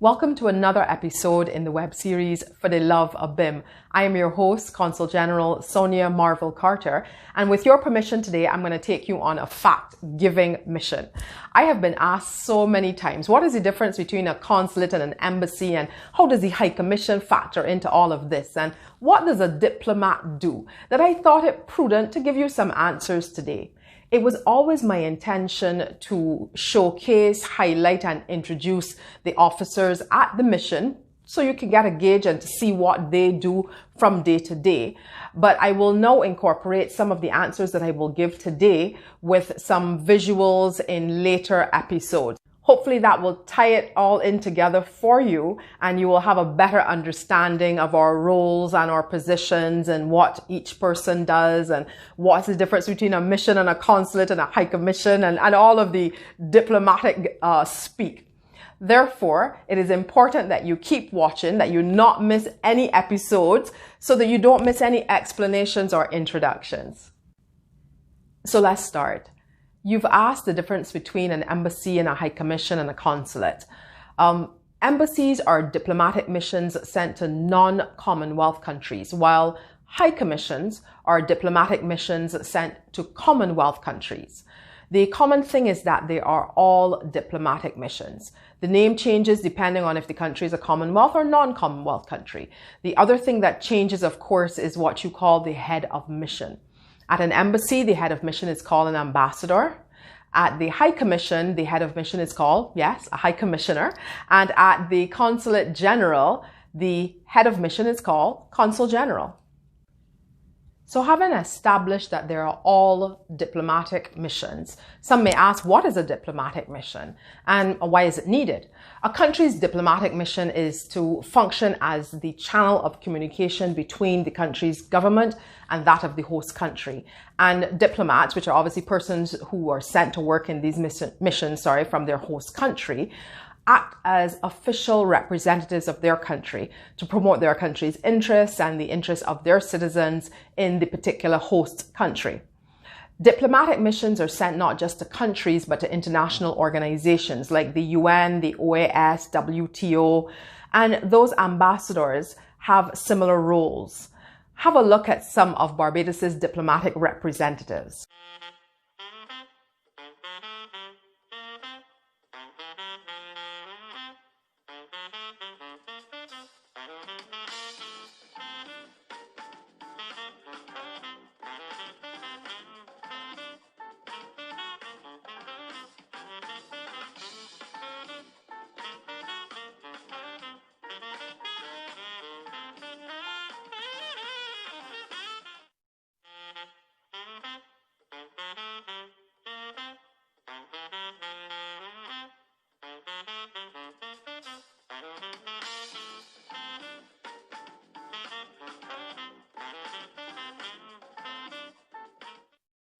Welcome to another episode in the web series For the Love of BIM. I am your host, Consul General Sonia Marville-Carter, and with your permission today, I'm going to take you on a fact-giving mission. I have been asked so many times, what is the difference between a consulate and an embassy, and how does the High Commission factor into all of this, and what does a diplomat do, that I thought it prudent to give you some answers today. It was always my intention to showcase, highlight, and introduce the officers at the mission so you can get a gauge and to see what they do from day to day. But I will now incorporate some of the answers that I will give today with some visuals in later episodes. Hopefully that will tie it all in together for you, and you will have a better understanding of our roles and our positions and what each person does and what's the difference between a mission and a consulate and a high commission and all of the diplomatic speak. Therefore, it is important that you keep watching, that you not miss any episodes so that you don't miss any explanations or introductions. So let's start. You've asked the difference between an embassy and a high commission and a consulate. Embassies are diplomatic missions sent to non-Commonwealth countries, while high commissions are diplomatic missions sent to Commonwealth countries. The common thing is that they are all diplomatic missions. The name changes depending on if the country is a Commonwealth or non-Commonwealth country. The other thing that changes, of course, is what you call the head of mission. At an embassy, the head of mission is called an ambassador. At the High Commission, the head of mission is called, yes, a High Commissioner. And at the Consulate General, the head of mission is called Consul General. So having established that there are all diplomatic missions, some may ask, what is a diplomatic mission and why is it needed? A country's diplomatic mission is to function as the channel of communication between the country's government and that of the host country. And diplomats, which are obviously persons who are sent to work in these missions from their host country, act as official representatives of their country to promote their country's interests and the interests of their citizens in the particular host country. Diplomatic missions are sent not just to countries, but to international organizations like the UN, the OAS, WTO, and those ambassadors have similar roles. Have a look at some of Barbados's diplomatic representatives.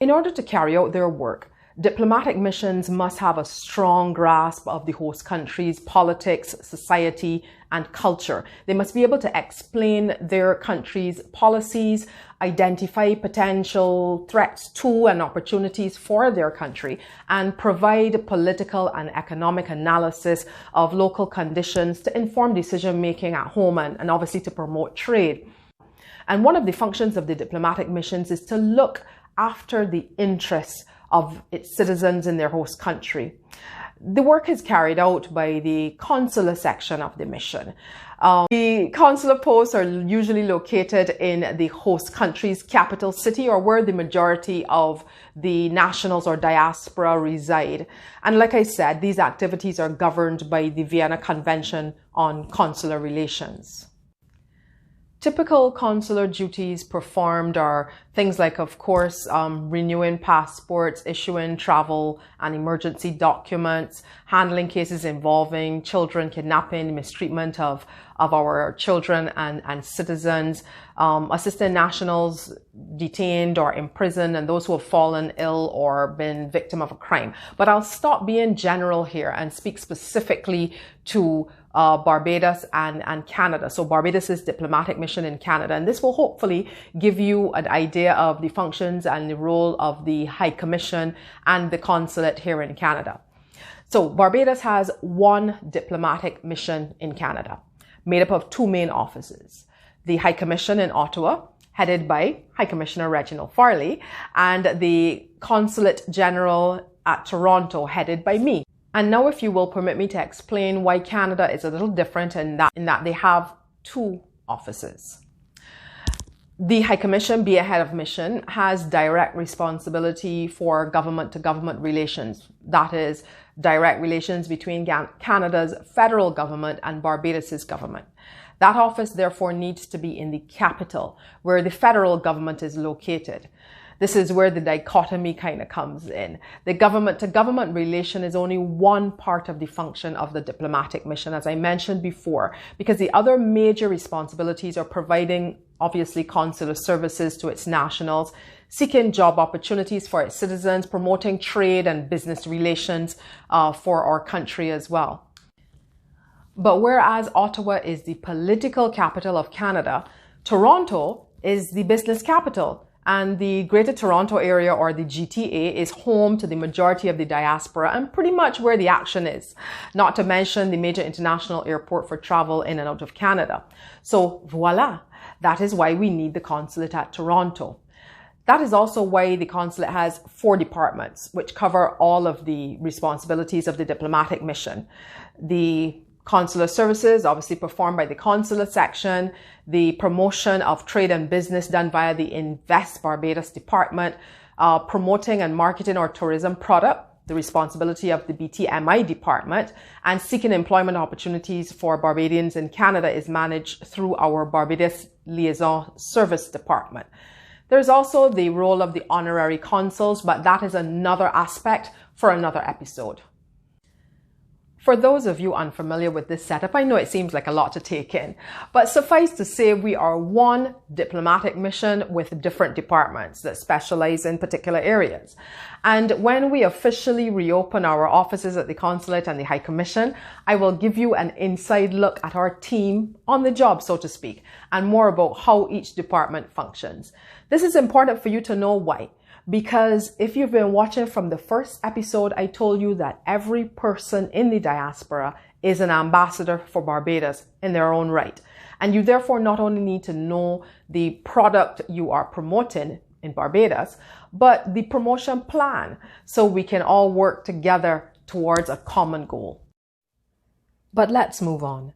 In order to carry out their work, diplomatic missions must have a strong grasp of the host country's politics, society, and culture. They must be able to explain their country's policies, identify potential threats to and opportunities for their country, and provide political and economic analysis of local conditions to inform decision-making at home and obviously to promote trade. And one of the functions of the diplomatic missions is to look after the interests of its citizens in their host country. The work is carried out by the consular section of the mission. The consular posts are usually located in the host country's capital city or where the majority of the nationals or diaspora reside. And like I said, these activities are governed by the Vienna Convention on Consular Relations. Typical consular duties performed are things like, of course, renewing passports, issuing travel and emergency documents, handling cases involving children kidnapping, mistreatment of our children and citizens, assisting nationals detained or imprisoned and those who have fallen ill or been victim of a crime. But I'll stop being general here and speak specifically to Barbados and Canada. So Barbados's diplomatic mission in Canada, and this will hopefully give you an idea of the functions and the role of the High Commission and the Consulate here in Canada. So Barbados has one diplomatic mission in Canada, made up of two main offices. The High Commission in Ottawa, headed by High Commissioner Reginald Farley, and the Consulate General at Toronto, headed by me. And now, if you will permit me to explain why Canada is a little different in that they have two offices. The High Commission, being a head of mission, has direct responsibility for government-to-government relations. That is, direct relations between Canada's federal government and Barbados's government. That office, therefore, needs to be in the capital, where the federal government is located. This is where the dichotomy kind of comes in. The government-to-government relation is only one part of the function of the diplomatic mission, as I mentioned before, because the other major responsibilities are providing, obviously, consular services to its nationals, seeking job opportunities for its citizens, promoting trade and business relations for our country as well. But whereas Ottawa is the political capital of Canada, Toronto is the business capital. And the Greater Toronto Area, or the GTA, is home to the majority of the diaspora and pretty much where the action is, not to mention the major international airport for travel in and out of Canada. So voila, that is why we need the consulate at Toronto. That is also why the consulate has 4 departments, which cover all of the responsibilities of the diplomatic mission. The consular services, obviously performed by the consular section, the promotion of trade and business done via the Invest Barbados department, promoting and marketing our tourism product, the responsibility of the BTMI department, and seeking employment opportunities for Barbadians in Canada is managed through our Barbados Liaison Service department. There's also the role of the honorary consuls, but that is another aspect for another episode. For those of you unfamiliar with this setup, I know it seems like a lot to take in, but suffice to say we are one diplomatic mission with different departments that specialize in particular areas. And when we officially reopen our offices at the Consulate and the High Commission, I will give you an inside look at our team on the job, so to speak, and more about how each department functions. This is important for you to know why. Because if you've been watching from the first episode, I told you that every person in the diaspora is an ambassador for Barbados in their own right. And you therefore not only need to know the product you are promoting in Barbados, but the promotion plan so we can all work together towards a common goal. But let's move on.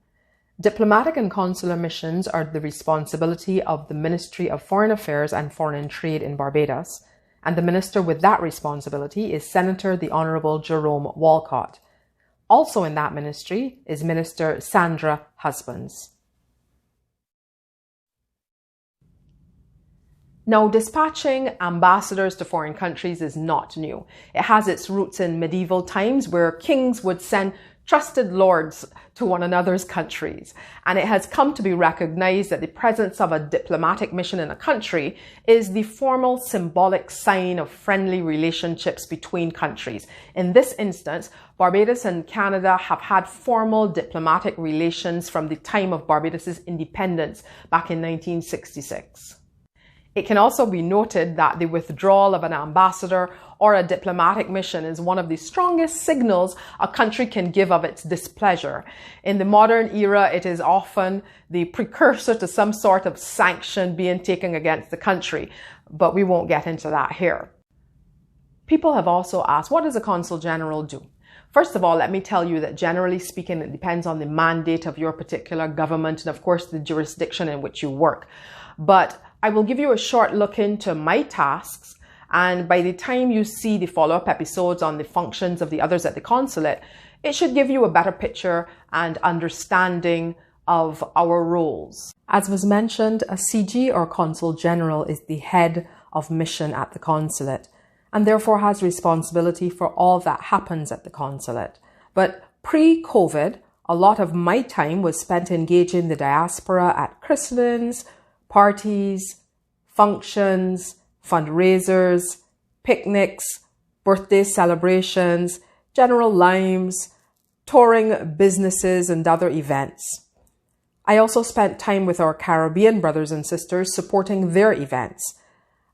Diplomatic and consular missions are the responsibility of the Ministry of Foreign Affairs and Foreign Trade in Barbados. And the minister with that responsibility is Senator the Honourable Jerome Walcott. Also in that ministry is Minister Sandra Husbands. Now, dispatching ambassadors to foreign countries is not new. It has its roots in medieval times where kings would send trusted lords to one another's countries. And it has come to be recognized that the presence of a diplomatic mission in a country is the formal symbolic sign of friendly relationships between countries. In this instance, Barbados and Canada have had formal diplomatic relations from the time of Barbados's independence back in 1966. It can also be noted that the withdrawal of an ambassador or a diplomatic mission is one of the strongest signals a country can give of its displeasure. In the modern era, it is often the precursor to some sort of sanction being taken against the country, but we won't get into that here. People have also asked, what does a consul general do? First of all, let me tell you that generally speaking, it depends on the mandate of your particular government and of course the jurisdiction in which you work. But I will give you a short look into my tasks, and by the time you see the follow-up episodes on the functions of the others at the consulate, it should give you a better picture and understanding of our roles. As was mentioned, a CG or Consul General is the head of mission at the consulate and therefore has responsibility for all that happens at the consulate. But pre-COVID, a lot of my time was spent engaging the diaspora at christenings, parties, functions, fundraisers, picnics, birthday celebrations, general limes, touring businesses and other events. I also spent time with our Caribbean brothers and sisters supporting their events.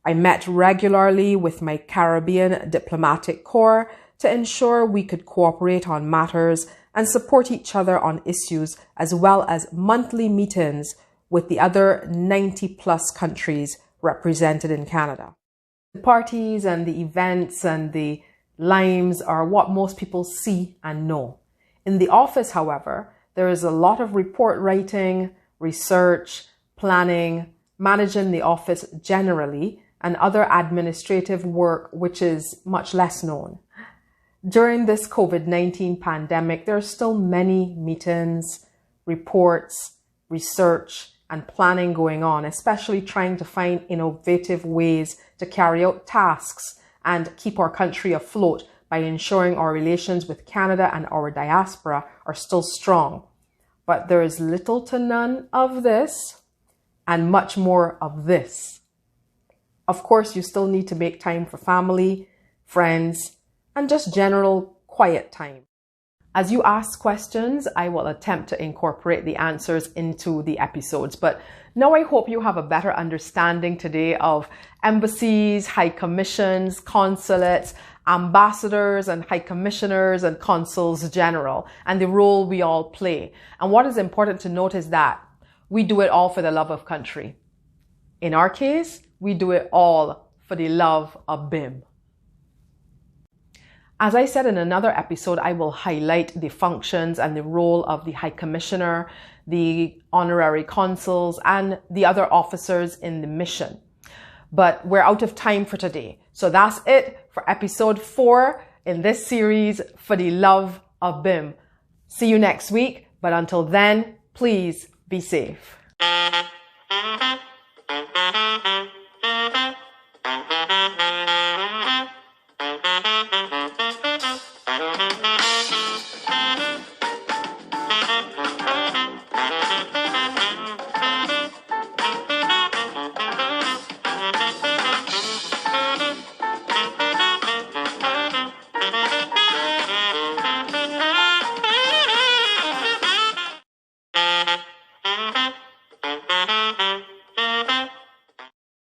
I met regularly with my Caribbean Diplomatic Corps to ensure we could cooperate on matters and support each other on issues, as well as monthly meetings with the other 90 plus countries represented in Canada. The parties and the events and the limes are what most people see and know. In the office, however, there is a lot of report writing, research, planning, managing the office generally, and other administrative work which is much less known. During this COVID-19 pandemic, there are still many meetings, reports, research, and planning going on, especially trying to find innovative ways to carry out tasks and keep our country afloat by ensuring our relations with Canada and our diaspora are still strong. But there is little to none of this and much more of this. Of course, you still need to make time for family, friends, and just general quiet time. As you ask questions, I will attempt to incorporate the answers into the episodes. But now I hope you have a better understanding today of embassies, high commissions, consulates, ambassadors and high commissioners and consuls general, and the role we all play. And what is important to note is that we do it all for the love of country. In our case, we do it all for the love of BIM. As I said in another episode, I will highlight the functions and the role of the High Commissioner, the honorary consuls, and the other officers in the mission. But we're out of time for today. So that's it for episode 4 in this series, For the Love of BIM. See you next week. But until then, please be safe.